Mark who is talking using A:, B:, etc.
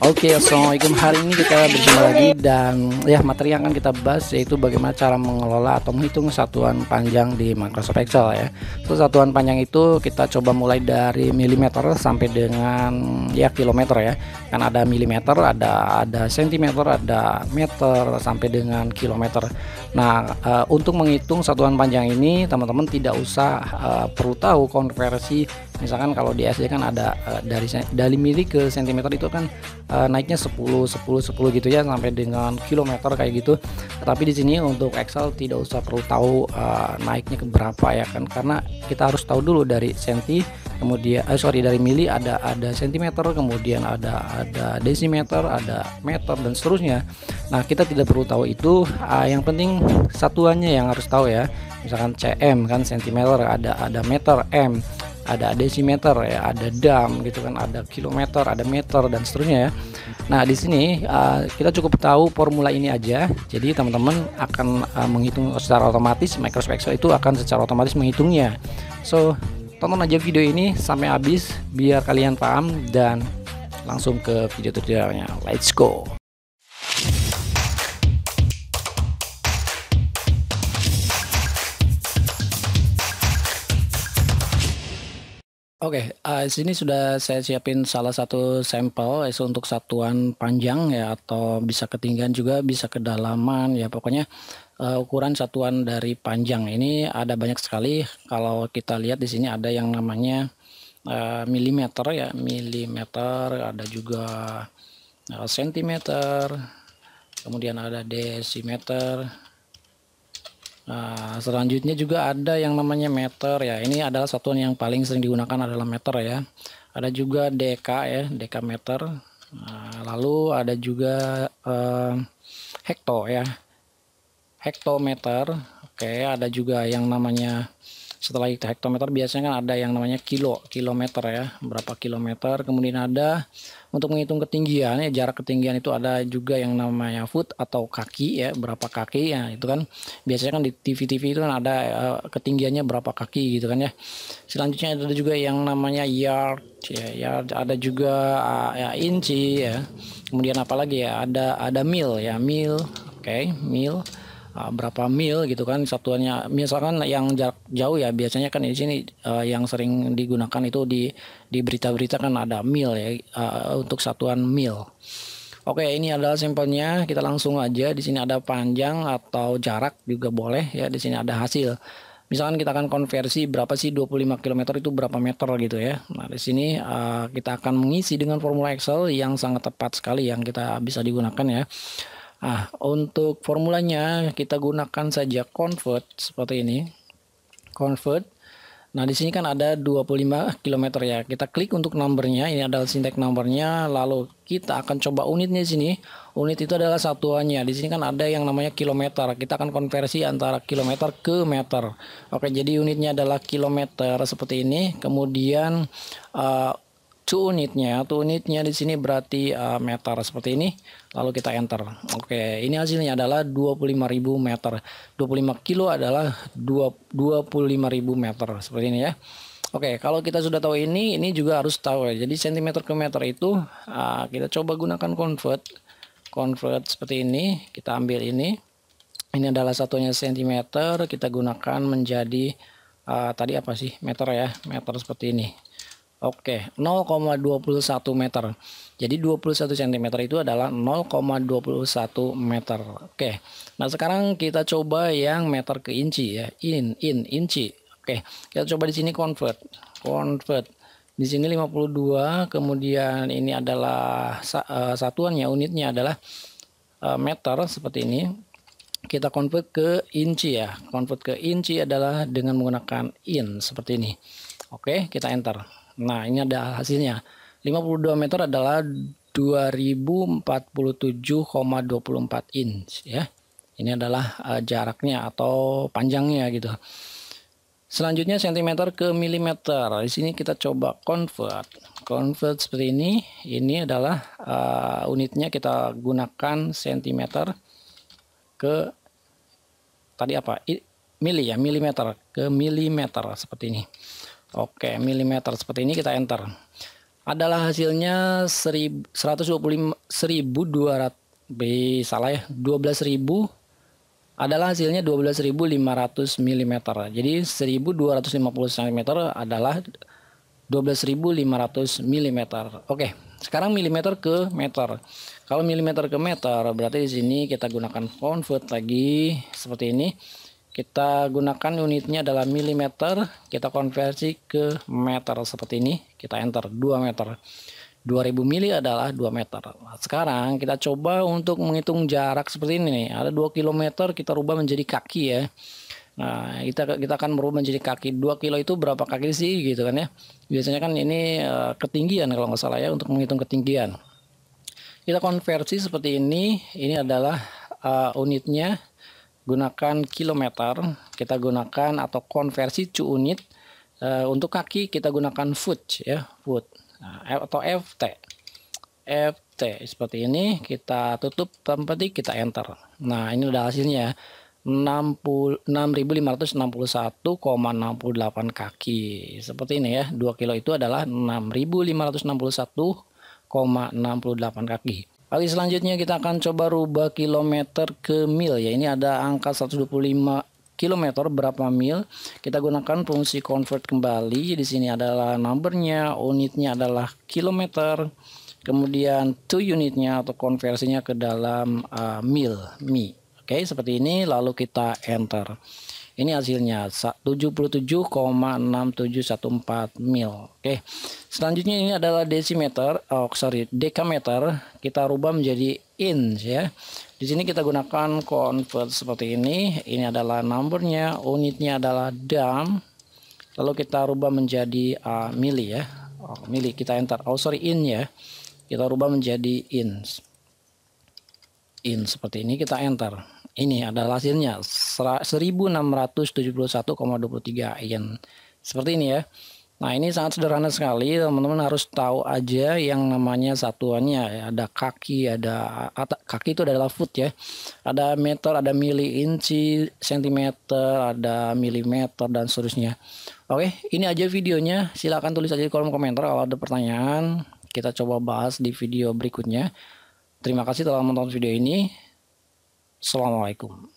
A: Oke, assalamualaikum. Hari ini kita berjumpa lagi dan ya materi yang akan kita bahas yaitu bagaimana cara mengelola atau menghitung satuan panjang di Microsoft Excel ya. So, satuan panjang itu kita coba mulai dari milimeter sampai dengan ya kilometer ya. Kan ada milimeter, ada sentimeter, ada meter sampai dengan kilometer. Nah, untuk menghitung satuan panjang ini teman-teman tidak usah perlu tahu konversi. Misalkan kalau di SD kan ada dari mili ke sentimeter itu kan naiknya 10 10 10 gitu ya sampai dengan kilometer kayak gitu. Tapi di sini untuk Excel tidak usah perlu tahu naiknya ke berapa ya kan, karena kita harus tahu dulu dari senti, kemudian dari mili ada sentimeter, kemudian ada desimeter, ada meter dan seterusnya. Nah, kita tidak perlu tahu itu, yang penting satuannya yang harus tahu ya. Misalkan cm kan sentimeter, ada meter, m, ada desimeter ya, ada dam gitu kan, ada kilometer, ada meter dan seterusnya ya. Nah, di sini kita cukup tahu formula ini aja. Jadi teman-teman akan menghitung secara otomatis, Microsoft Excel itu akan secara otomatis menghitungnya. So, tonton aja video ini sampai habis biar kalian paham dan langsung ke video tutorialnya. Let's go. Oke, sini sudah saya siapin salah satu sampel yaitu untuk satuan panjang ya, atau bisa ketinggian juga, bisa kedalaman ya, pokoknya ukuran satuan dari panjang ini ada banyak sekali. Kalau kita lihat di sini ada yang namanya milimeter ya, milimeter, ada juga sentimeter, kemudian ada desimeter. Nah, selanjutnya juga ada yang namanya meter ya. Ini adalah satuan yang paling sering digunakan adalah meter ya. Ada juga dk ya, dekameter. Lalu ada juga hekto ya, hektometer. Oke, ada juga yang namanya, setelah itu hektometer biasanya kan ada yang namanya kilometer ya, berapa kilometer. Kemudian ada untuk menghitung ketinggian ya, jarak ketinggian itu ada juga yang namanya foot atau kaki ya, berapa kaki ya. Itu kan biasanya kan di TV-TV itu kan ada ketinggiannya berapa kaki gitu kan ya. Selanjutnya ada juga yang namanya yard ya, yard. Ada juga ya inci ya. Kemudian apalagi ya, ada mil ya, mil. Oke, mil. Berapa mil gitu kan satuannya. Misalkan yang jarak jauh ya, biasanya kan di sini yang sering digunakan itu di berita-berita kan ada mil ya, untuk satuan mil. Oke, ini adalah sampelnya. Kita langsung aja. Di sini ada panjang atau jarak juga boleh ya. Di sini ada hasil. Misalkan kita akan konversi berapa sih 25 km itu berapa meter gitu ya. Nah, di sini kita akan mengisi dengan formula Excel yang sangat tepat sekali yang kita bisa digunakan ya. Nah, untuk formulanya kita gunakan saja convert seperti ini. Convert. Nah, di sini kan ada 25 km ya. Kita klik untuk numbernya. Ini adalah sintek numbernya. Lalu kita akan coba unitnya di sini. Unit itu adalah satuannya. Di sini kan ada yang namanya kilometer. Kita akan konversi antara kilometer ke meter. Oke, jadi unitnya adalah kilometer seperti ini. Kemudian unitnya di sini berarti meter seperti ini. Lalu kita enter. Oke, ini hasilnya adalah 25.000 meter. 25 kilo adalah 25.000 meter seperti ini ya. Oke, kalau kita sudah tahu ini juga harus tahu ya. Jadi sentimeter ke meter itu kita coba gunakan convert seperti ini. Kita ambil ini. Ini adalah satunya sentimeter, kita gunakan menjadi tadi apa sih? Meter ya, meter seperti ini. Oke, 0,21 meter. Jadi 21 cm itu adalah 0,21 meter. Oke. Nah, sekarang kita coba yang meter ke inci ya. Inci. Oke. Kita coba di sini convert. Di sini 52, kemudian ini adalah satuannya, unitnya adalah meter seperti ini. Kita convert ke inci ya. Convert ke inci adalah dengan menggunakan in seperti ini. Oke, kita enter. Nah, ini ada hasilnya. 52 meter adalah 2047,24 inch ya. Ini adalah jaraknya atau panjangnya gitu. Selanjutnya sentimeter ke milimeter. Di sini kita coba convert seperti ini. Ini adalah unitnya, kita gunakan sentimeter ke tadi apa? Mili ya, milimeter ke milimeter seperti ini. Oke, milimeter seperti ini, kita enter. adalah hasilnya 125.200, salah ya, 12.000 adalah hasilnya 12.500 mm. Jadi 1.250 cm adalah 12.500 mm. Oke, sekarang milimeter ke meter. Kalau milimeter ke meter berarti di sini kita gunakan convert lagi seperti ini. Kita gunakan unitnya adalah milimeter, kita konversi ke meter seperti ini. Kita enter 2 meter. 2000 mili adalah 2 meter. Nah, sekarang kita coba untuk menghitung jarak seperti ini nih. Ada 2 km, kita rubah menjadi kaki ya. Nah, kita akan merubah menjadi kaki. 2 kilo itu berapa kaki sih gitu kan ya. Biasanya kan ini ketinggian kalau nggak salah ya, untuk menghitung ketinggian. Kita konversi seperti ini. Ini adalah unitnya, gunakan kilometer. Kita gunakan atau konversi to unit. Untuk kaki kita gunakan foot ya, foot. Nah, atau FT seperti ini. Kita tutup petik, kita enter. Nah, ini udah hasilnya 6.561,68 kaki seperti ini ya. 2 kilo itu adalah 6.561,68 kaki. Oke, selanjutnya kita akan coba rubah kilometer ke mil ya. Ini ada angka 125 kilometer berapa mil. Kita gunakan fungsi convert kembali. Di sini adalah numbernya, unitnya adalah kilometer, kemudian to unitnya atau konversinya ke dalam mil, mi. Oke, seperti ini, lalu kita enter. Ini hasilnya 77,6714 mil. Oke, selanjutnya ini adalah desimeter, dekameter. Kita rubah menjadi inch ya. Di sini kita gunakan convert seperti ini. Ini adalah numbernya, unitnya adalah dam. Lalu kita rubah menjadi mili ya. Mili kita enter. In ya. Kita rubah menjadi inch. In seperti ini kita enter. Ini adalah hasilnya 1671,23 in. Seperti ini ya. Nah, ini sangat sederhana sekali, teman-teman harus tahu aja yang namanya satuannya. Ada kaki, kaki itu adalah foot ya. Ada meter, ada mili, inci, sentimeter, ada milimeter dan seterusnya. Oke, ini aja videonya. Silahkan tulis aja di kolom komentar kalau ada pertanyaan. Kita coba bahas di video berikutnya. Terima kasih telah menonton video ini. Assalamualaikum.